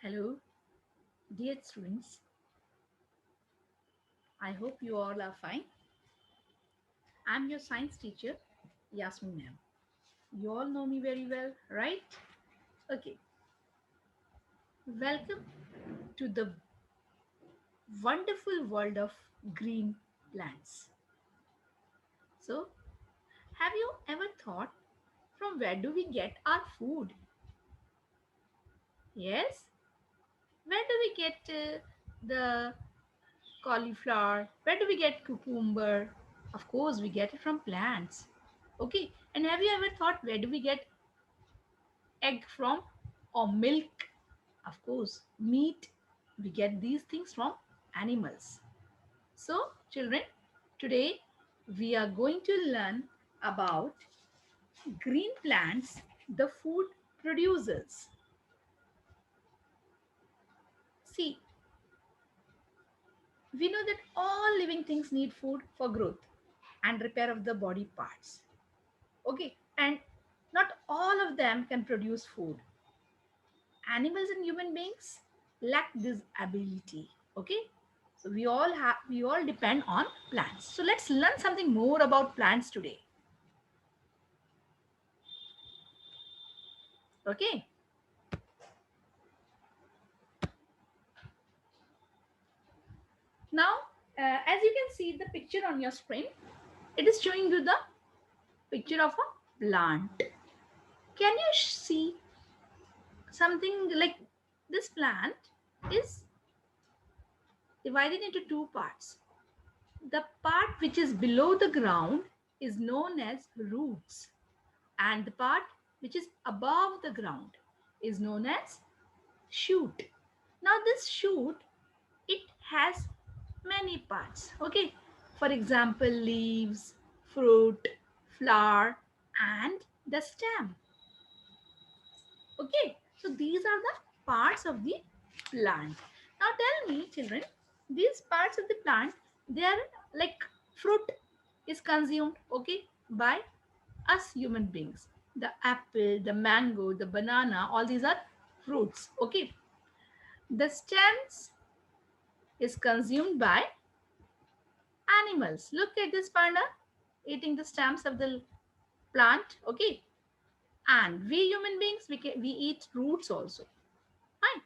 Hello, dear students. I hope you all are fine. I'm your science teacher, Yasmin ma'am. You all know me very well, right? Okay, welcome to the wonderful world of green plants. So, have you ever thought from where do we get our food? Yes, where do we get the cauliflower? Where do we get cucumber? Of course, we get it from plants. Okay, and have you ever thought where do we get egg from or milk? Of course, meat. We get these things from animals. So, children, today we are going to learn about green plants, the food producers. See, we know that all living things need food for growth and repair of the body parts. Okay, and not all of them can produce food. Animals and human beings lack this ability. Okay, so we all depend on plants. So let's learn something more about plants today. Okay, now as you can see the picture on your screen, it is showing you the picture of a plant. Can you see something like this plant is divided into two parts. The part which is below the ground is known as roots, and the part which is above the ground is known as shoot. Now this shoot, it has many parts. Okay, for example, leaves, fruit, flower, and the stem. Okay, so these are the parts of the plant. Now tell me, children, these parts of the plant, they are like fruit is consumed, okay, by us human beings. The apple, the mango, the banana, all these are fruits, okay. The stems is consumed by animals. Look at this panda eating the stems of the plant, okay. And we human beings, we eat roots also. Fine.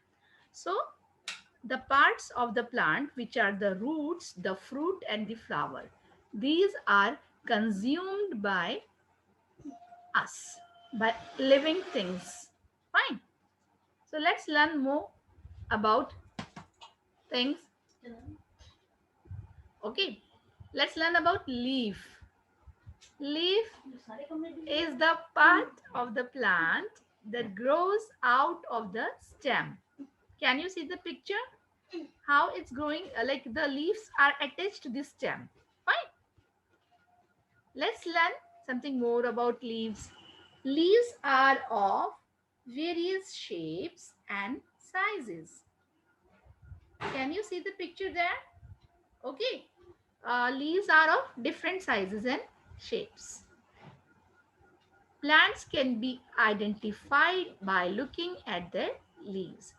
So the parts of the plant which are the roots, the fruit and the flower, these are consumed by us, by living things. Fine. So let's learn more about things. Okay. Let's learn about leaf. Leaf is the part of the plant that grows out of the stem. Can you see the picture? How it's growing? Like the leaves are attached to the stem. Fine. Let's learn something more about leaves. Leaves are of various shapes and sizes. Can you see the picture there? Okay. Leaves are of different sizes and shapes. Plants can be identified by looking at their leaves.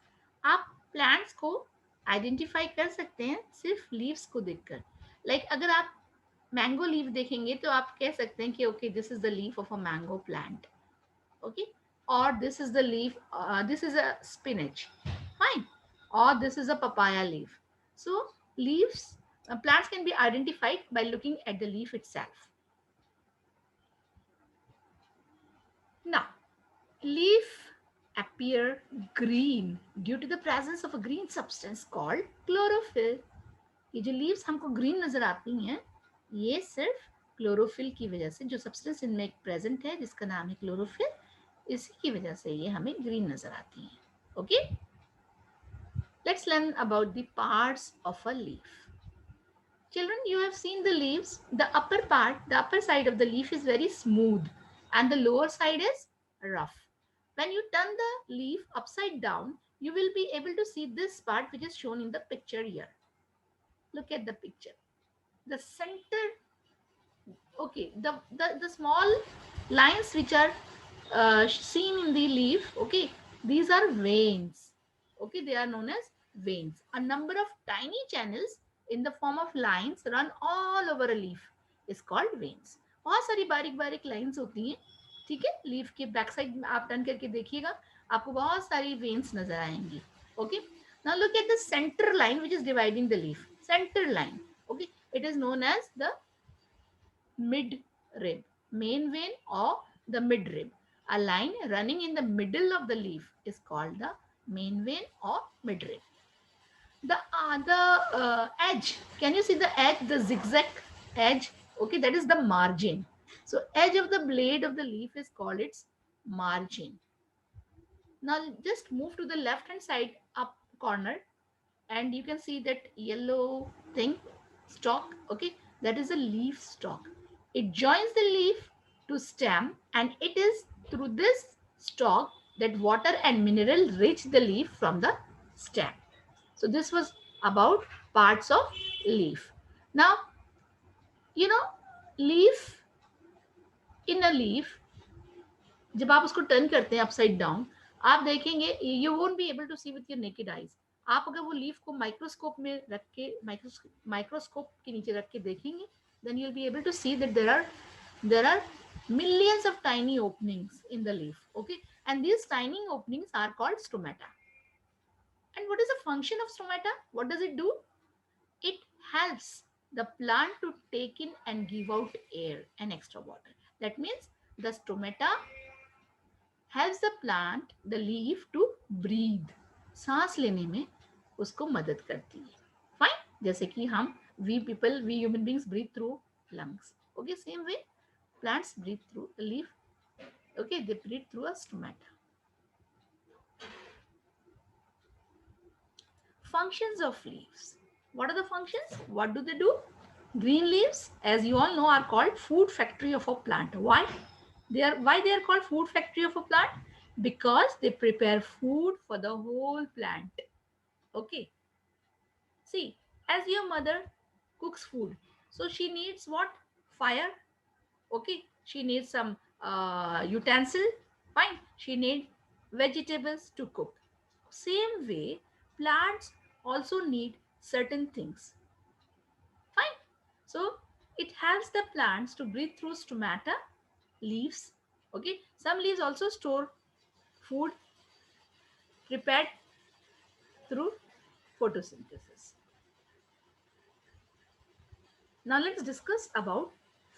आप plants को identify कर सकते हैं सिर्फ leaves को देखकर. Like अगर आप mango leaf देखेंगे तो आप कह सकते हैं कि okay, this is the leaf of a mango plant. Okay, or this is the leaf, this is a spinach. Fine. Or this is a papaya leaf. So leaves, plants can be identified by looking at the leaf itself. Now, leaf appear green due to the presence of a green substance called chlorophyll. ये जो leaves हमको green नजर आती हैं, ये सिर्फ chlorophyll की वजह से, जो सब्सटेंस इनमें प्रेजेंट है जिसका नाम है क्लोरोफिल, इसी की वजह से ये हमें ग्रीन नजर आती हैं. Okay, let's learn about the parts of a leaf. Children, you have seen the leaves. The upper part, the upper side of the leaf is very smooth and the lower side is rough. When you turn the leaf upside down, you will be able to see this part which is shown in the picture here. Look at the picture. The center, okay, the small lines which are seen in the leaf, okay, these are veins. Okay, they are known as veins. A number of tiny channels in the form of lines run all over a leaf is called veins. बहुत सारी बारीक बारीक lines होती हैं, ठीक है, leaf के back side में आप टर्न करके देखिएगा, आपको बहुत सारी वेन्स नजर आएंगी. Okay, now look at the centre line which is dividing the leaf. Centre line, okay, it is known as the mid rib, main vein or the mid rib. A line running in the middle of the leaf is called the main vein or mid rib. The edge, can you see the edge, the zigzag edge? Okay, that is the margin. So edge of the blade of the leaf is called its margin. Now just move to the left hand side up corner, and you can see that yellow thing, stalk. Okay, that is a leaf stalk. It joins the leaf to stem, and it is through this stalk that water and mineral reach the leaf from the stem. So this was about parts of leaf. Now, you know, leaf, in a leaf, जब आप उसको turn करते हैं upside down, आप देखेंगे you won't be able to see with your naked eyes. आप अगर वो लीफ को माइक्रोस्कोप में रख के, माइक्रोस्कोप के नीचे रख के देखेंगे, then you'll be able to see that there are millions of tiny openings in the leaf. Okay, and these tiny openings are called stomata. And what is the function of stomata? What does it do? It helps the plant to take in and give out air and extra water. That means the stomata helps the plant, the leaf to breathe. सांस लेने में उसको मदद करती है. Fine. जैसे कि हम, we people, we human beings breathe through lungs. Okay, same way plants breathe through a leaf. Okay, they breathe through a stomata. Functions of leaves. What are the functions? What do they do? Green leaves, as you all know, are called food factory of a plant. Why? Why they are called food factory of a plant? Because they prepare food for the whole plant. Okay. See, as your mother cooks food, so she needs what? Fire. Okay. She needs some utensil. Fine. She needs vegetables to cook. Same way, plants also need certain things. Fine. So it helps the plants to breathe through stomata, leaves. Okay. Some leaves also store food prepared through photosynthesis. Now let's discuss about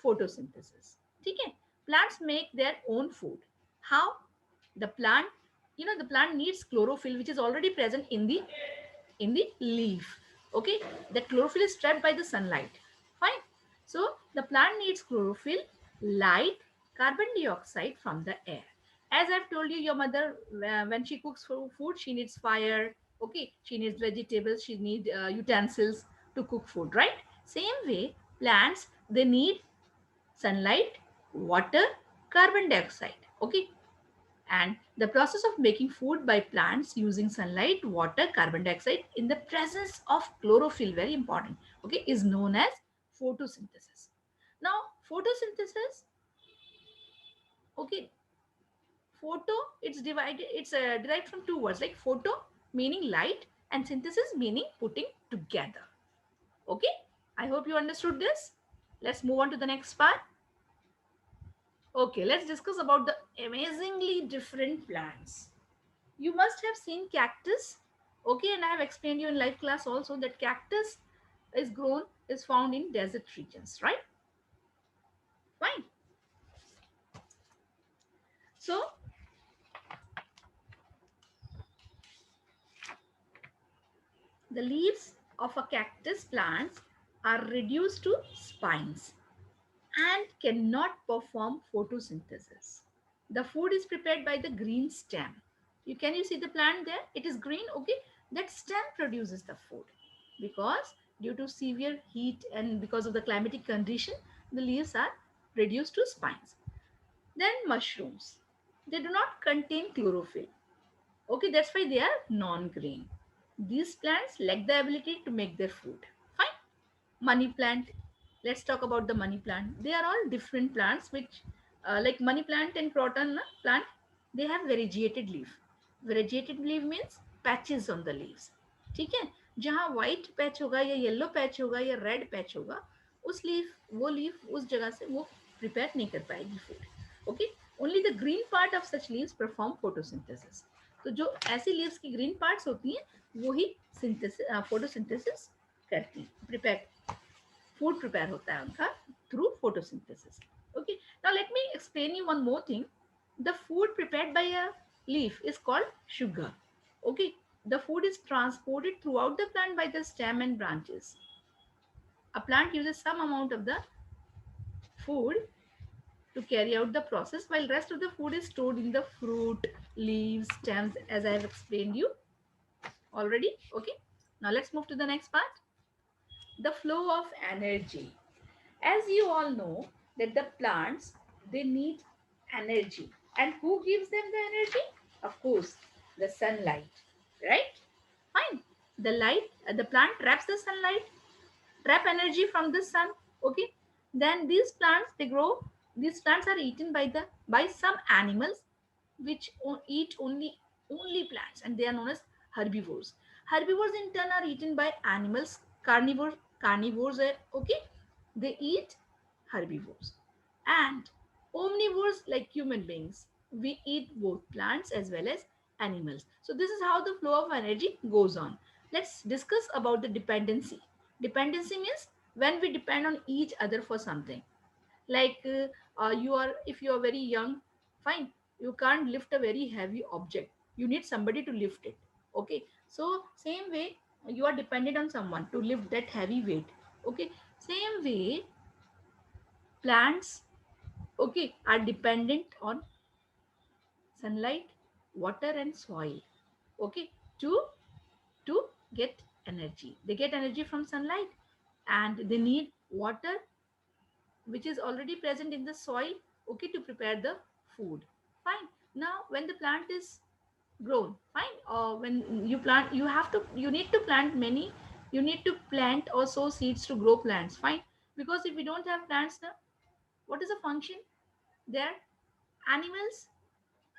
photosynthesis. Okay. Plants make their own food. How? The plant, the plant needs chlorophyll, which is already present in the leaf. Okay, that chlorophyll is trapped by the sunlight. Fine. So the plant needs chlorophyll, light, carbon dioxide from the air. As I've told you, your mother, when she cooks food, she needs fire. Okay, she needs vegetables, she needs utensils to cook food, right? Same way, plants, they need sunlight, water, carbon dioxide. Okay, and the process of making food by plants using sunlight, water, carbon dioxide in the presence of chlorophyll, very important, okay, is known as photosynthesis. Now, photosynthesis, okay, photo, it's derived from two words, like photo meaning light and synthesis meaning putting together. Okay, I hope you understood this. Let's move on to the next part. Okay, let's discuss about the amazingly different plants. You must have seen cactus. Okay, and I have explained you in life class also that cactus is found in desert regions, right? Fine. So the leaves of a cactus plant are reduced to spines and cannot perform photosynthesis. The food is prepared by the green stem. You see the plant there? It is green, okay? That stem produces the food because due to severe heat and because of the climatic condition, the leaves are reduced to spines. Then mushrooms. They do not contain chlorophyll. Okay, that's why they are non-green. These plants lack the ability to make their food. Fine. Money plant. Let's talk about the money plant. They are all different plants which, money plant and croton plant, they have variegated leaf. Variegated leaf means patches on the leaves, ठीक है। जहाँ white patch होगा या yellow patch होगा या red patch होगा, उस leaf वो लीफ उस जगह से वो प्रिपेयर नहीं कर पाएगी food. Okay, only the green part of such leaves perform photosynthesis. तो जो ऐसी लीव्स की ग्रीन पार्ट्स होती हैं वो ही सिंथेसिस फोटोसिंथेसिस करती हैं, प्रिपेयर फूड प्रिपेयर होता है उनका through photosynthesis. Okay, now let me explain you one more thing. The food prepared by a leaf is called sugar. Okay, the food is transported throughout the plant by the stem and branches. A plant uses some amount of the food to carry out the process, while rest of the food is stored in the fruit, leaves, stems, as I have explained you already. Okay, now let's move to the next part. The flow of energy. As you all know that the plants, they need energy, and who gives them the energy? Of course, the sunlight, right? Fine. The light, the plant traps the sunlight, trap energy from the sun. Okay, then these plants, they grow. These plants are eaten by the by some animals which eat only plants, and they are known as herbivores. Herbivores in turn are eaten by animals. Carnivores are okay, they eat herbivores. And omnivores, like human beings, we eat both plants as well as animals. So this is how the flow of energy goes on. Let's discuss about the dependency. Dependency means when we depend on each other for something. Like you are, if you are very young, fine, you can't lift a very heavy object, you need somebody to lift it. Okay, so same way, you are dependent on someone to lift that heavy weight. Okay, same way, plants, okay, are dependent on sunlight, water and soil. Okay, to to get energy. They get energy from sunlight, and they need water which is already present in the soil, okay, to prepare the food. Fine. Now when the plant is grown, fine, when you plant, you need to plant many, you need to plant or sow seeds to grow plants. Fine, because if we don't have plants now, what is the function there? Animals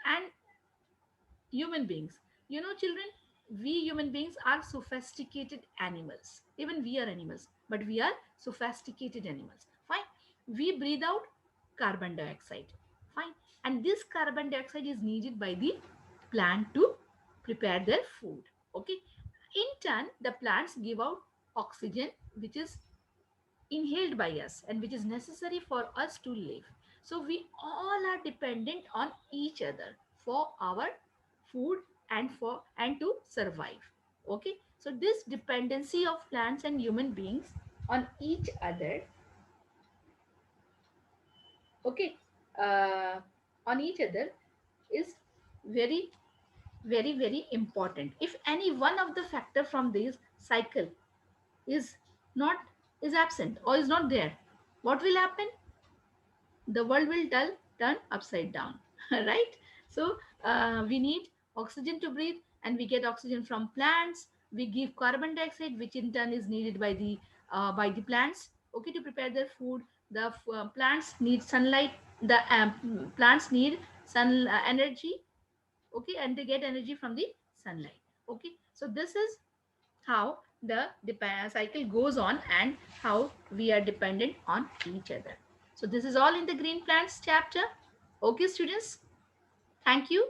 and human beings, you know children, we human beings are sophisticated animals. Even we are animals, but we are sophisticated animals. Fine, we breathe out carbon dioxide. Fine, and this carbon dioxide is needed by the plant to prepare their food. Okay, in turn the plants give out oxygen, which is inhaled by us and which is necessary for us to live. So we all are dependent on each other for our food and to survive. Okay, so this dependency of plants and human beings on each other, okay, uh, on each other, is very very important. If any one of the factor from this cycle is not, is absent or is not there, what will happen? The world will turn upside down. Right? So we need oxygen to breathe, and we get oxygen from plants. We give carbon dioxide, which in turn is needed by the plants, okay, to prepare their food. The plants need sunlight. The plants need sun energy, okay, and they get energy from the sunlight. Okay, so this is how the cycle goes on, and how we are dependent on each other. So this is all in the green plants chapter. Okay, students, thank you.